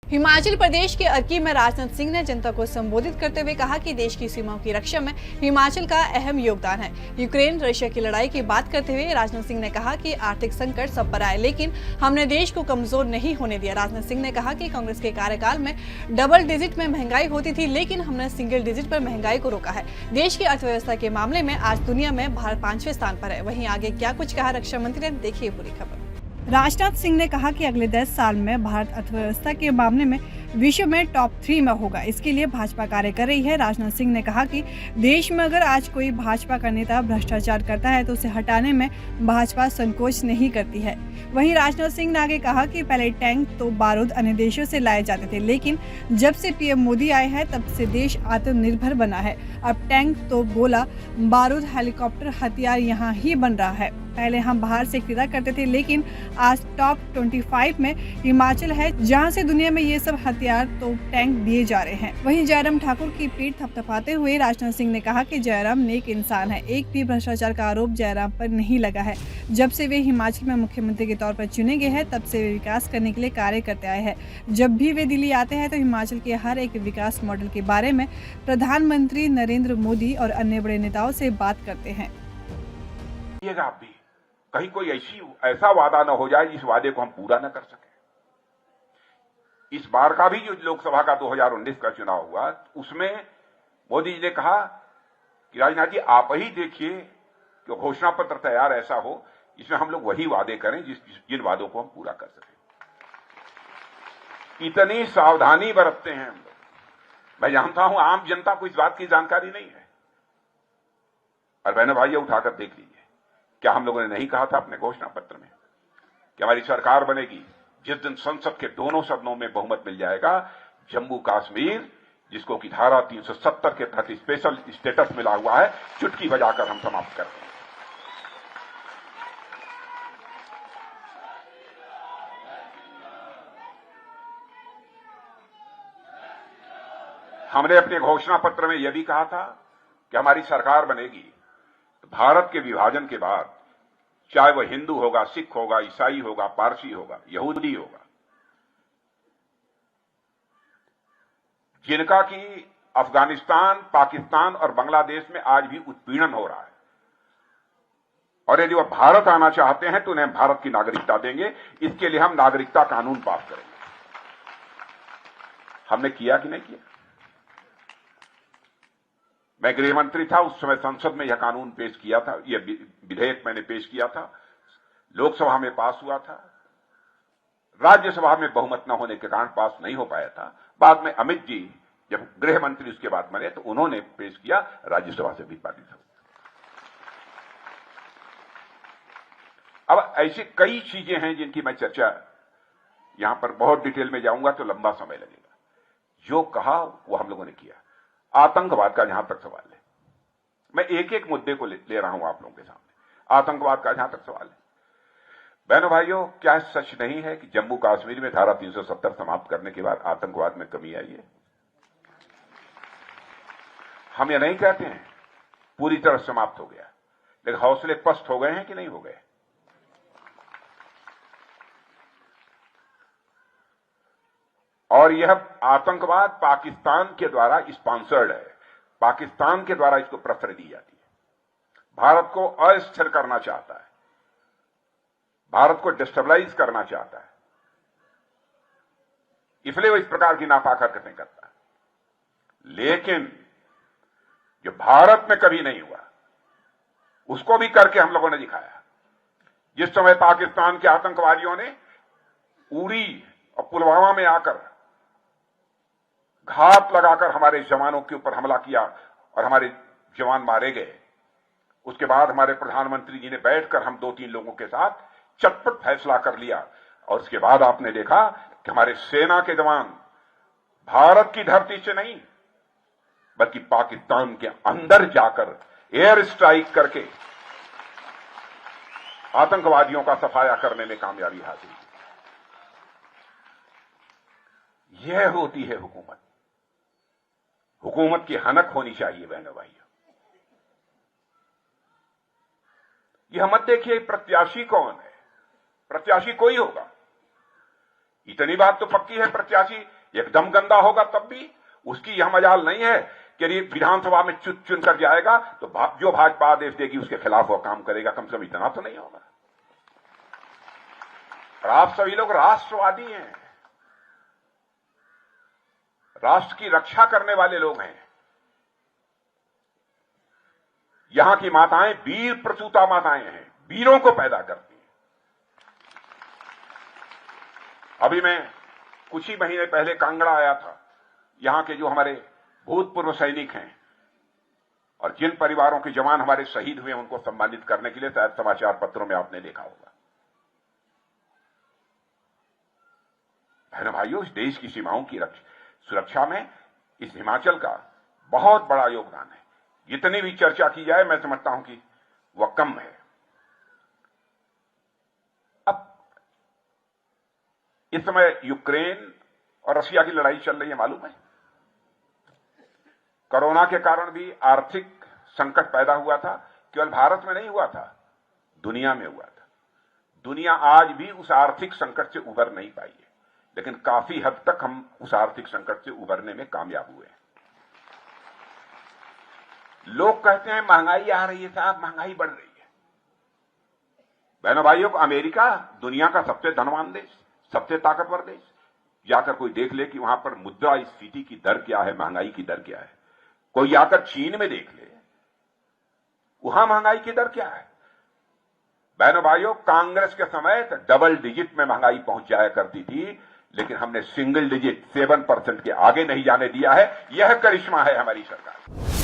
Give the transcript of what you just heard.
हिमाचल प्रदेश के अर्की में राजनाथ सिंह ने जनता को संबोधित करते हुए कहा कि देश की सीमाओं की रक्षा में हिमाचल का अहम योगदान है। यूक्रेन रशिया की लड़ाई की बात करते हुए राजनाथ सिंह ने कहा कि आर्थिक संकट सब पर आए, लेकिन हमने देश को कमजोर नहीं होने दिया। राजनाथ सिंह ने कहा कि कांग्रेस के कार्यकाल में डबल डिजिट में महंगाई होती थी, लेकिन हमने सिंगल डिजिट पर महंगाई को रोका है। देश की अर्थव्यवस्था के मामले में आज दुनिया में भारत 5वें स्थान पर है। वहीं आगे क्या कुछ कहा रक्षा मंत्री ने, देखिए पूरी खबर। राजनाथ सिंह ने कहा कि अगले 10 साल में भारत अर्थव्यवस्था के मामले में विश्व में टॉप 3 में होगा। इसके लिए भाजपा कार्य कर रही है। राजनाथ सिंह ने कहा कि देश में अगर आज कोई भाजपा का नेता भ्रष्टाचार करता है तो उसे हटाने में भाजपा संकोच नहीं करती है। वहीं राजनाथ सिंह ने आगे कहा कि पहले टैंक तो बारूद अन्य देशों से लाए जाते थे, लेकिन जब से पीएम मोदी आए हैं तब से देश आत्मनिर्भर बना है। अब टैंक तो गोला बारूद हेलीकॉप्टर हथियार यहाँ ही बन रहा है। पहले हम बाहर से खरीदा करते थे, लेकिन आज टॉप 25 में हिमाचल है, जहां से दुनिया में ये सब हथियार तो टैंक दिए जा रहे हैं। वहीं जयराम ठाकुर की पीठ थपथपाते हुए राजनाथ सिंह ने कहा कि जयराम नेक इंसान है, एक भी भ्रष्टाचार का आरोप जयराम पर नहीं लगा है। जब से वे हिमाचल में मुख्यमंत्री के तौर पर चुने गए हैं तब से वे विकास करने के लिए कार्य करते आए हैं। जब भी वे दिल्ली आते हैं तो हिमाचल के हर एक विकास मॉडल के बारे में प्रधानमंत्री नरेंद्र मोदी और अन्य बड़े नेताओं से बात करते हैं। आप भी कहीं कोई ऐसा वादा न हो जाए जिस वादे को हम पूरा न कर सके। इस बार का भी जो लोकसभा का 2019 का चुनाव हुआ उसमें मोदी जी ने कहा कि राजनाथ जी आप ही देखिए कि घोषणा पत्र तैयार ऐसा हो जिसमें हम लोग वही वादे करें जिन वादों को हम पूरा कर सकें। इतनी सावधानी बरतते हैं हम लोग। मैं जानता हूं आम जनता को इस बात की जानकारी नहीं है। और बहनों भाइयों उठाकर देख लीजिए, क्या हम लोगों ने नहीं कहा था अपने घोषणा पत्र में कि हमारी सरकार बनेगी जिस दिन संसद के दोनों सदनों में बहुमत मिल जाएगा, जम्मू कश्मीर जिसको कि धारा 370 के तहत स्पेशल स्टेटस मिला हुआ है, चुटकी बजाकर हम समाप्त कर देंगे। हमने अपने घोषणा पत्र में यह भी कहा था कि हमारी सरकार बनेगी भारत के विभाजन के बाद, चाहे वह हिंदू होगा, सिख होगा, ईसाई होगा, पारसी होगा, यहूदी होगा, जिनका कि अफगानिस्तान, पाकिस्तान और बांग्लादेश में आज भी उत्पीड़न हो रहा है, और यदि वह भारत आना चाहते हैं तो उन्हें भारत की नागरिकता देंगे। इसके लिए हम नागरिकता कानून पास करेंगे। हमने किया कि नहीं किया? मैं गृह मंत्री था उस समय, संसद में यह कानून पेश किया था, यह विधेयक मैंने पेश किया था, लोकसभा में पास हुआ था, राज्यसभा में बहुमत न होने के कारण पास नहीं हो पाया था। बाद में अमित जी जब गृह मंत्री उसके बाद बने तो उन्होंने पेश किया, राज्यसभा से भी पारित हो। अब ऐसी कई चीजें हैं जिनकी मैं चर्चा यहां पर बहुत डिटेल में जाऊंगा तो लंबा समय लगेगा। जो कहा वो हम लोगों ने किया। आतंकवाद का जहां तक सवाल है, मैं एक एक मुद्दे को ले रहा हूं आप लोगों के सामने। आतंकवाद का जहां तक सवाल है, बहनों भाइयों, क्या सच नहीं है कि जम्मू कश्मीर में धारा 370 समाप्त करने के बाद आतंकवाद में कमी आई है? हम ये नहीं कहते हैं पूरी तरह समाप्त हो गया, लेकिन हौसले पस्त हो गए हैं कि नहीं हो गए? और यह आतंकवाद पाकिस्तान के द्वारा स्पॉन्सर्ड है, पाकिस्तान के द्वारा इसको प्रश्रय दी जाती है। भारत को अस्थिर करना चाहता है, भारत को डिस्टेबलाइज करना चाहता है, इसलिए वो इस प्रकार की नापाक हरकतें करता है। लेकिन जो भारत में कभी नहीं हुआ उसको भी करके हम लोगों ने दिखाया। जिस समय पाकिस्तान के आतंकवादियों ने उरी और पुलवामा में आकर घात लगाकर हमारे जवानों के ऊपर हमला किया और हमारे जवान मारे गए, उसके बाद हमारे प्रधानमंत्री जी ने बैठकर हम 2-3 लोगों के साथ चटपट फैसला कर लिया, और उसके बाद आपने देखा कि हमारे सेना के जवान भारत की धरती से नहीं बल्कि पाकिस्तान के अंदर जाकर एयर स्ट्राइक करके आतंकवादियों का सफाया करने में कामयाबी हासिल की। यह होती है हुकूमत। हुकूमत की हनक होनी चाहिए बहनों भाइयों। यह मत देखिए प्रत्याशी कौन है, प्रत्याशी कोई होगा। इतनी बात तो पक्की है, प्रत्याशी एकदम गंदा होगा तब भी उसकी यह मजाल नहीं है कि यदि विधानसभा में चुन कर जाएगा तो जो भाजपा आदेश देगी उसके खिलाफ वो काम करेगा। कम से कम इतना तो नहीं होगा। और आप सभी लोग राष्ट्रवादी हैं, राष्ट्र की रक्षा करने वाले लोग हैं। यहां की माताएं वीर प्रसूता माताएं हैं, वीरों को पैदा करती हैं। अभी मैं कुछ ही महीने पहले कांगड़ा आया था। यहां के जो हमारे भूतपूर्व सैनिक हैं और जिन परिवारों के जवान हमारे शहीद हुए उनको सम्मानित करने के लिए शायद समाचार पत्रों में आपने देखा होगा। बहनों भाइयों, इस देश की सीमाओं की सुरक्षा में इस हिमाचल का बहुत बड़ा योगदान है। जितनी भी चर्चा की जाए मैं समझता हूं कि वह कम है। अब इस समय यूक्रेन और रशिया की लड़ाई चल रही है, मालूम है। कोरोना के कारण भी आर्थिक संकट पैदा हुआ था। केवल भारत में नहीं हुआ था, दुनिया में हुआ था। दुनिया आज भी उस आर्थिक संकट से उबर नहीं पाई है, लेकिन काफी हद तक हम उस आर्थिक संकट से उबरने में कामयाब हुए हैं। लोग कहते हैं महंगाई आ रही है साहब, महंगाई बढ़ रही है। बहनों भाइयों, अमेरिका दुनिया का सबसे धनवान देश, सबसे ताकतवर देश, जाकर कोई देख ले कि वहां पर मुद्रास्फीति की दर क्या है, महंगाई की दर क्या है। कोई आकर चीन में देख ले, वहां महंगाई की दर क्या है। बहनों भाइयों, कांग्रेस के समय डबल डिजिट में महंगाई पहुंच जाया करती थी, लेकिन हमने सिंगल डिजिट 7% के आगे नहीं जाने दिया है। यह करिश्मा है हमारी सरकार।